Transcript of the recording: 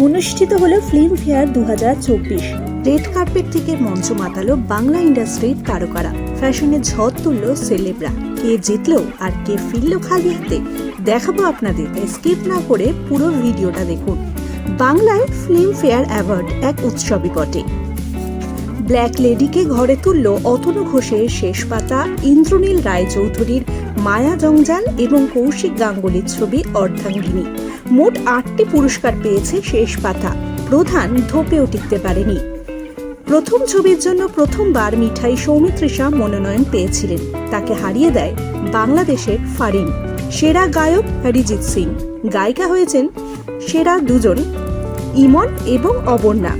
অনুষ্ঠিত হলো Filmfare 2024। Red carpet থেকে মঞ্চ মাতালো বাংলা ইন্ডাস্ট্রির তারকারা, ফ্যাশনে ঝড় তুলল সেলেবরা। কে জিতলো আর কে ফিরলো খালি হাতে দেখাবো আপনাদের, স্কিপ না করে পুরো ভিডিওটা দেখুন। বাংলায় ফিল্মফেয়ার অ্যাওয়ার্ড এক উৎসবই বটে। ব্ল্যাক লেডিকে ঘরে তুলল অতনু ঘোষের শেষ পাতা, ইন্দ্রনীল রায়চৌধুরীর মায়া জঞ্জাল এবং কৌশিক গাঙ্গুলির ছবি অর্ধাঙ্গিনী। মোট 8টি পুরস্কার পেয়েছে শেষ পাতা, প্রধান ধোপেও টিকতে পারেনি। প্রথম ছবির জন্য প্রথমবার মিঠাই সৌমিত্রিষা মনোনয়ন পেয়েছিলেন, তাকে হারিয়ে দেয় বাংলাদেশের ফারিন। সেরা গায়ক অরিজিৎ সিং, গায়িকা হয়েছেন সেরা দুজন ইমন এবং অবর্ণা।